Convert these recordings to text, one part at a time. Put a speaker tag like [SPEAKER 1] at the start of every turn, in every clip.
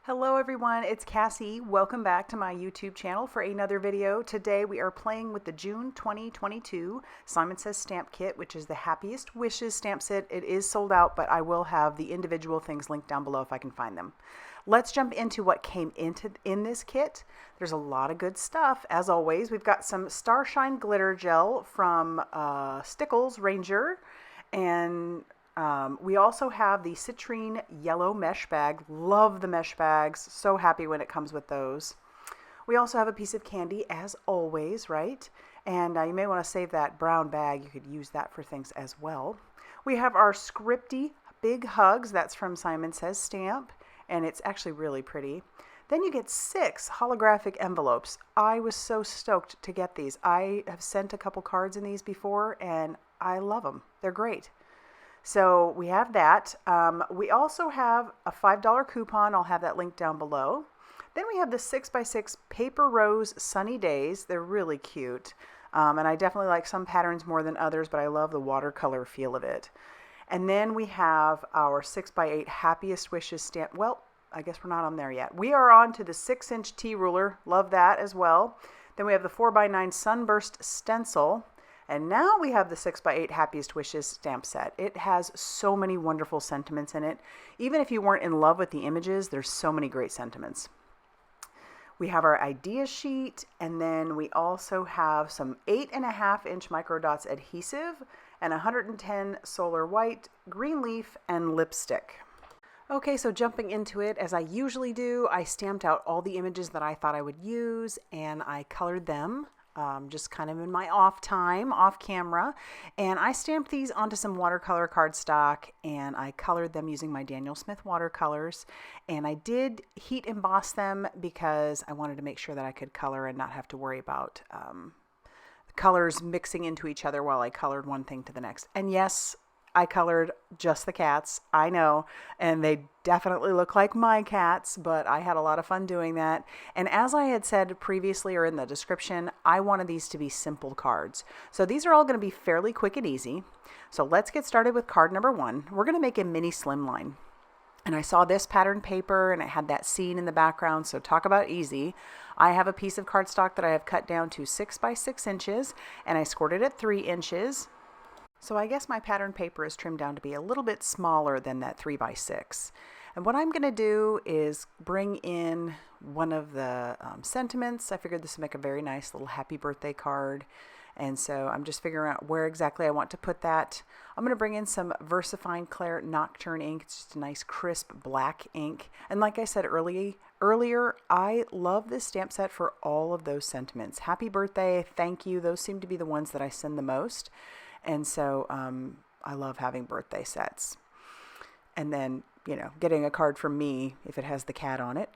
[SPEAKER 1] Hello everyone, it's Cassie. Welcome back to my YouTube channel for another video. Today we are playing with the June 2022 Simon Says Stamp Kit, which is the Happiest Wishes stamp set. It is sold out, but I will have the individual things linked down below if I can find them. Let's jump into what came in this kit. There's a lot of good stuff. As always, we've got some Starshine glitter gel from Stickles Ranger, and we also have the CITRINE yellow mesh bag. Love the mesh bags. So happy when it comes with those. We also have a piece of candy, as always, right? And you may want to save that brown bag. You could use that for things as well. We have our SCRIPTY Big Hugs. That's from Simon Says Stamp, and it's actually really pretty. Then you get 6 holographic envelopes. I was so stoked to get these. I have sent a couple cards in these before, and I love them. They're great. So we have that. We also have a $5 coupon. I'll have that linked down below. Then we have the 6x6 Paper Rose Sunny Days. They're really cute. And I definitely like some patterns more than others, but I love the watercolor feel of it. And then we have our 6x8 Happiest Wishes stamp. Well, I guess we're not on there yet. We are on to the 6-inch T ruler. Love that as well. Then we have the 4x9 Sunburst Stencil. And now we have the 6x8 Happiest Wishes stamp set. It has so many wonderful sentiments in it. Even if you weren't in love with the images, there's so many great sentiments. We have our idea sheet, and then we also have some 8.5-inch microdots adhesive and 110 solar white, green leaf, and lipstick. Okay, so jumping into it, as I usually do, I stamped out all the images that I thought I would use, and I colored them. Just kind of in my off time, off camera. And I stamped these onto some watercolor cardstock, and I colored them using my Daniel Smith watercolors. And I did heat emboss them because I wanted to make sure that I could color and not have to worry about colors mixing into each other while I colored one thing to the next. And yes, I colored just the cats, I know, and they definitely look like my cats, but I had a lot of fun doing that. And as I had said previously or in the description, I wanted these to be simple cards. So these are all going to be fairly quick and easy. So let's get started with card number 1. We're going to make a mini slimline. And I saw this pattern paper and it had that scene in the background, so talk about easy. I have a piece of cardstock that I have cut down to 6x6 inches, and I scored it at 3 inches. So I guess my pattern paper is trimmed down to be a little bit smaller than that 3x6. And what I'm going to do is bring in one of the sentiments. I figured this would make a very nice little happy birthday card. And so I'm just figuring out where exactly I want to put that. I'm going to bring in some VersaFine Clair Nocturne ink. It's just a nice crisp black ink. And like I said earlier, I love this stamp set for all of those sentiments. Happy birthday, thank you. Those seem to be the ones that I send the most. And so I love having birthday sets. And then, you know, getting a card from me, if it has the cat on it,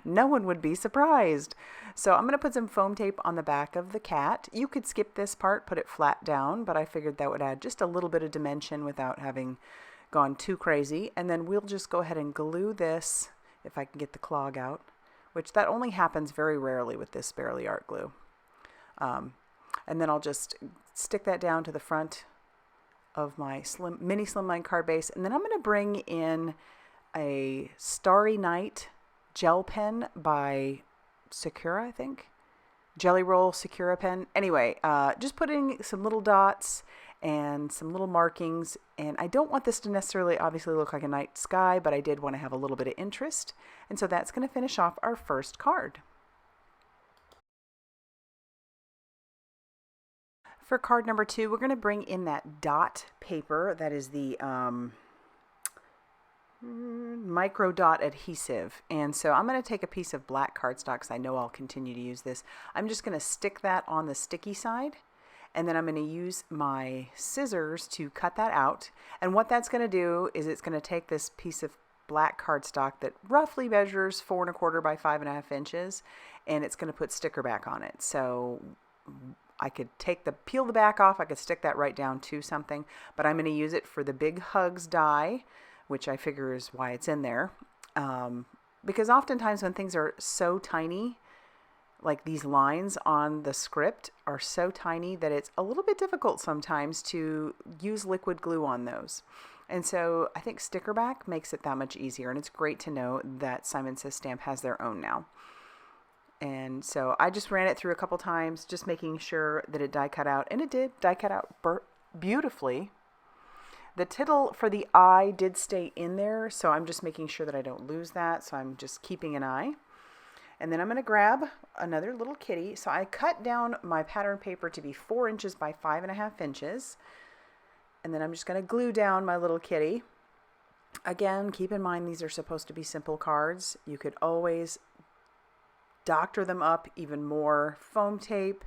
[SPEAKER 1] no one would be surprised. So I'm going to put some foam tape on the back of the cat. You could skip this part, put it flat down, but I figured that would add just a little bit of dimension without having gone too crazy. And then we'll just go ahead and glue this, if I can get the clog out, which that only happens very rarely with this Barely Art glue. And then I'll just stick that down to the front of my mini slimline card base. And then I'm going to bring in a Starry Night gel pen by Sakura, I think. Jelly Roll Sakura pen. Anyway, just putting some little dots and some little markings. And I don't want this to necessarily obviously look like a night sky, but I did want to have a little bit of interest. And so that's going to finish off our first card. For card number 2, we're going to bring in that dot paper. That is the micro dot adhesive. And so I'm going to take a piece of black cardstock because I know I'll continue to use this. I'm just going to stick that on the sticky side. And then I'm going to use my scissors to cut that out. And what that's going to do is it's going to take this piece of black cardstock that roughly measures 4¼ by 5½ inches. And it's going to put sticker back on it. So I could peel the back off, I could stick that right down to something, but I'm going to use it for the Big Hugs die, which I figure is why it's in there. Because oftentimes when things are so tiny, like these lines on the script are so tiny that it's a little bit difficult sometimes to use liquid glue on those. And so I think sticker back makes it that much easier, and it's great to know that Simon Says Stamp has their own now. And so I just ran it through a couple times, just making sure that it die cut out, and it did die cut out beautifully. The tittle for the eye did stay in there, so I'm just making sure that I don't lose that, so I'm just keeping an eye. And then I'm going to grab another little kitty. So I cut down my pattern paper to be 4 inches by 5.5 inches. And then I'm just going to glue down my little kitty. Again, keep in mind these are supposed to be simple cards. You could always doctor them up even more. Foam tape,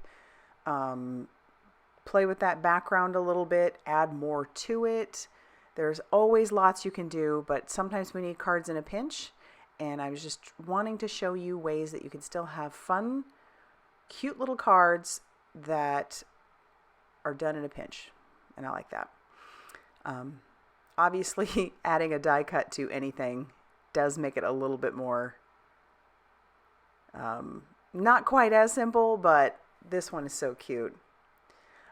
[SPEAKER 1] play with that background a little bit, add more to it. There's always lots you can do, but sometimes we need cards in a pinch. And I was just wanting to show you ways that you can still have fun, cute little cards that are done in a pinch. And I like that. Obviously, adding a die cut to anything does make it a little bit more, not quite as simple, but this one is so cute.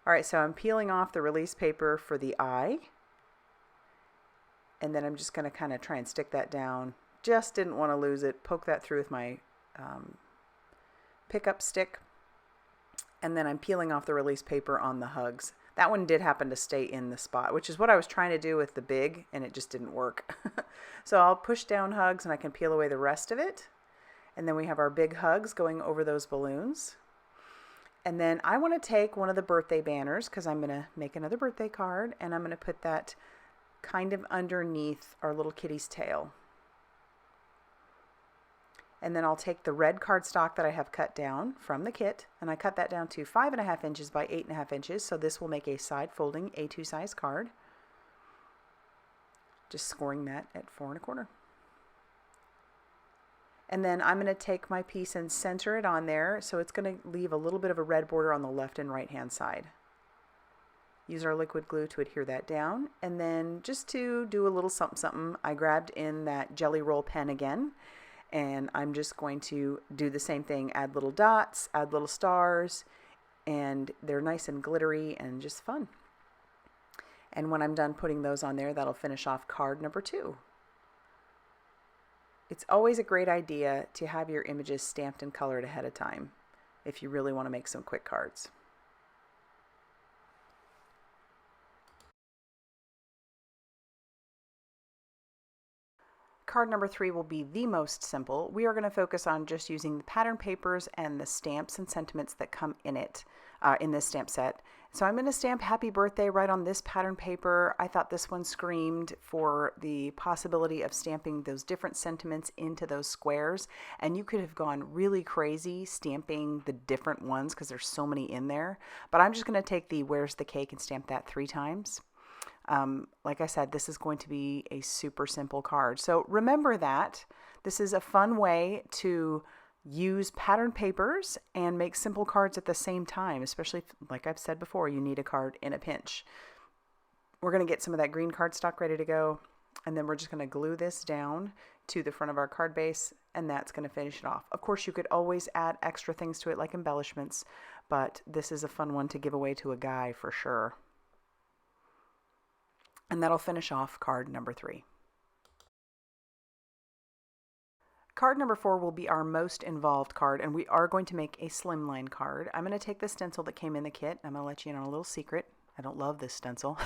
[SPEAKER 1] All right, so I'm peeling off the release paper for the eye. And then I'm just going to kind of try and stick that down. Just didn't want to lose it. Poke that through with my pickup stick. And then I'm peeling off the release paper on the hugs. That one did happen to stay in the spot, which is what I was trying to do with the big, and it just didn't work. So I'll push down hugs and I can peel away the rest of it. And then we have our big hugs going over those balloons. And then I want to take one of the birthday banners, because I'm going to make another birthday card, and I'm going to put that kind of underneath our little kitty's tail. And then I'll take the red cardstock that I have cut down from the kit, and I cut that down to 5.5 inches by 8.5 inches, so this will make a side folding A2 size card. Just scoring that at 4 1/4. And then I'm going to take my piece and center it on there, so it's going to leave a little bit of a red border on the left and right hand side. Use our liquid glue to adhere that down, and then just to do a little something something, I grabbed in that Jelly Roll pen again. And I'm just going to do the same thing, add little dots, add little stars, and they're nice and glittery and just fun. And when I'm done putting those on there, that'll finish off card number 2. It's always a great idea to have your images stamped and colored ahead of time if you really want to make some quick cards. Card number 3 will be the most simple. We are going to focus on just using the pattern papers and the stamps and sentiments that come in it, in this stamp set. So I'm going to stamp Happy Birthday right on this pattern paper. I thought this one screamed for the possibility of stamping those different sentiments into those squares. And you could have gone really crazy stamping the different ones because there's so many in there. But I'm just going to take the Where's the Cake and stamp that 3 times. Like I said, this is going to be a super simple card. So remember that this is a fun way to use pattern papers and make simple cards at the same time, especially if, like I've said before, you need a card in a pinch. We're going to get some of that green cardstock ready to go, and then we're just going to glue this down to the front of our card base, and that's going to finish it off. Of course, you could always add extra things to it like embellishments, but this is a fun one to give away to a guy for sure. And that'll finish off card number 3. Card number 4 will be our most involved card, and we are going to make a slimline card. I'm going to take the stencil that came in the kit. I'm going to let you in on a little secret. I don't love this stencil,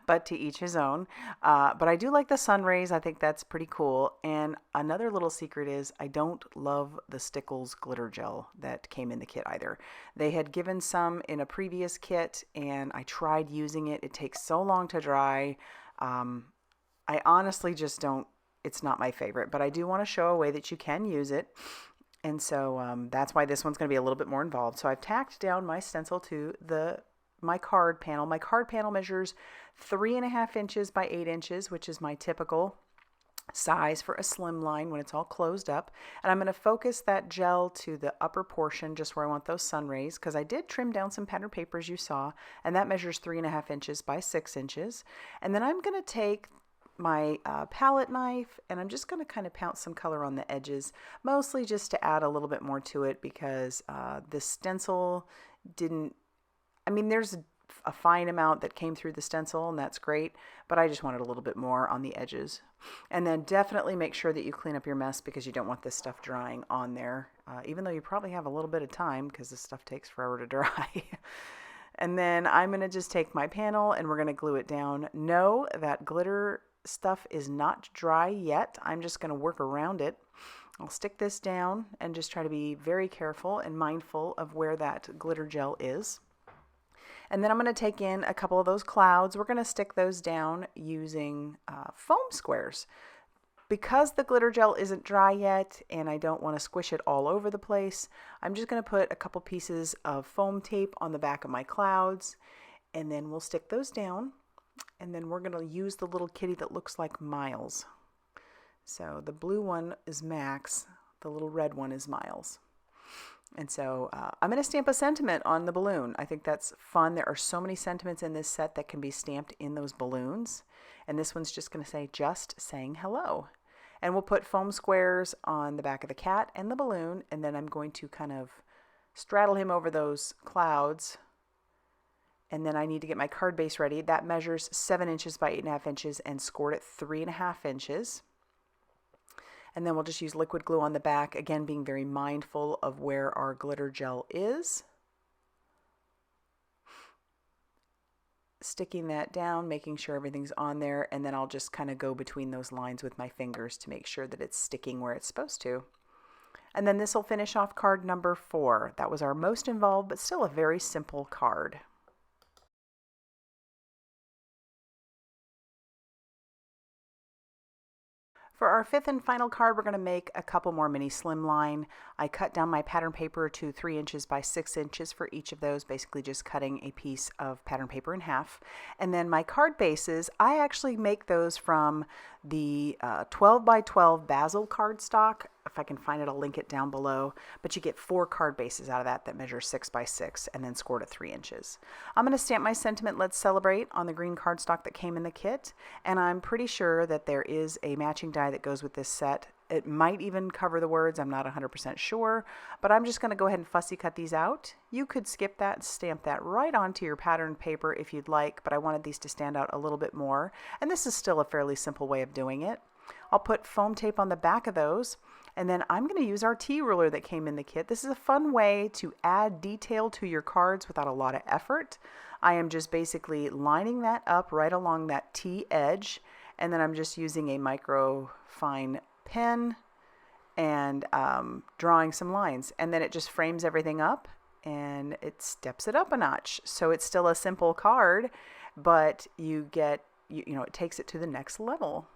[SPEAKER 1] but to each his own. But I do like the sun rays. I think that's pretty cool. And another little secret is I don't love the Stickles glitter gel that came in the kit either. They had given some in a previous kit, and I tried using it. It takes so long to dry. I honestly just don't. It's not my favorite, but I do want to show a way that you can use it. And so that's why this one's going to be a little bit more involved. So I've tacked down my stencil to my card panel. My card panel measures 3.5 inches by 8 inches, which is my typical size for a slimline when it's all closed up. And I'm going to focus that gel to the upper portion, just where I want those sun rays, because I did trim down some pattern papers you saw, and that measures 3.5 inches by 6 inches. And then I'm going to take my palette knife, and I'm just going to kind of pounce some color on the edges, mostly just to add a little bit more to it, because the stencil didn't, I mean, there's a fine amount that came through the stencil, and that's great, but I just wanted a little bit more on the edges. And then definitely make sure that you clean up your mess because you don't want this stuff drying on there, even though you probably have a little bit of time because this stuff takes forever to dry. And then I'm going to just take my panel and we're going to glue it down. No, that glitter stuff is not dry yet. I'm just going to work around it. I'll stick this down and just try to be very careful and mindful of where that glitter gel is. And then I'm going to take in a couple of those clouds. We're going to stick those down using foam squares. Because the glitter gel isn't dry yet and I don't want to squish it all over the place, I'm just going to put a couple pieces of foam tape on the back of my clouds, and then we'll stick those down. And then we're going to use the little kitty that looks like Miles. So the blue one is Max, the little red one is Miles. And so I'm going to stamp a sentiment on the balloon. I think that's fun. There are so many sentiments in this set that can be stamped in those balloons. And this one's just going to say, just saying hello. And we'll put foam squares on the back of the cat and the balloon. And then I'm going to kind of straddle him over those clouds. And then I need to get my card base ready. That measures 7 inches by 8.5 inches and scored at 3.5 inches. And then we'll just use liquid glue on the back, again being very mindful of where our glitter gel is. Sticking that down, making sure everything's on there, and then I'll just kind of go between those lines with my fingers to make sure that it's sticking where it's supposed to. And then this will finish off card number 4. That was our most involved, but still a very simple card. For our 5th and final card, we're going to make a couple more mini slimline. I cut down my pattern paper to 3 inches by 6 inches for each of those, basically just cutting a piece of pattern paper in half. And then my card bases, I actually make those from the 12 by 12 basil cardstock. If I can find it, I'll link it down below. But you get 4 card bases out of that measure 6 by 6 and then scored at 3 inches. I'm going to stamp my sentiment, Let's Celebrate, on the green cardstock that came in the kit. And I'm pretty sure that there is a matching die that goes with this set. It might even cover the words, I'm not 100% sure, but I'm just going to go ahead and fussy cut these out. You could skip that and stamp that right onto your pattern paper if you'd like, but I wanted these to stand out a little bit more, and this is still a fairly simple way of doing it. I'll put foam tape on the back of those, and then I'm going to use our T ruler that came in the kit. This is a fun way to add detail to your cards without a lot of effort. I am just basically lining that up right along that T edge, and then I'm just using a micro fine pen and drawing some lines, and then it just frames everything up and it steps it up a notch. So it's still a simple card, but you get, you know, it takes it to the next level.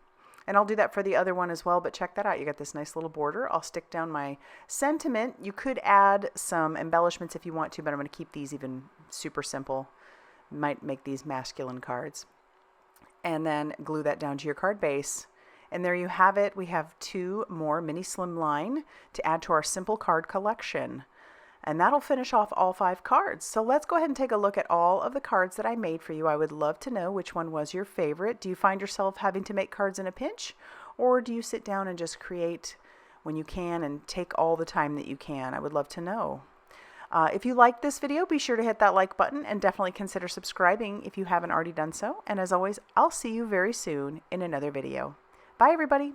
[SPEAKER 1] And I'll do that for the other one as well, but check that out. You got this nice little border. I'll stick down my sentiment. You could add some embellishments if you want to, but I'm going to keep these even super simple. Might make these masculine cards. And then glue that down to your card base. And there you have it. We have 2 more mini slimline to add to our simple card collection. And that'll finish off all 5 cards. So let's go ahead and take a look at all of the cards that I made for you. I would love to know which one was your favorite. Do you find yourself having to make cards in a pinch? Or do you sit down and just create when you can and take all the time that you can? I would love to know. If you liked this video, be sure to hit that like button and definitely consider subscribing if you haven't already done so. And as always, I'll see you very soon in another video. Bye, everybody.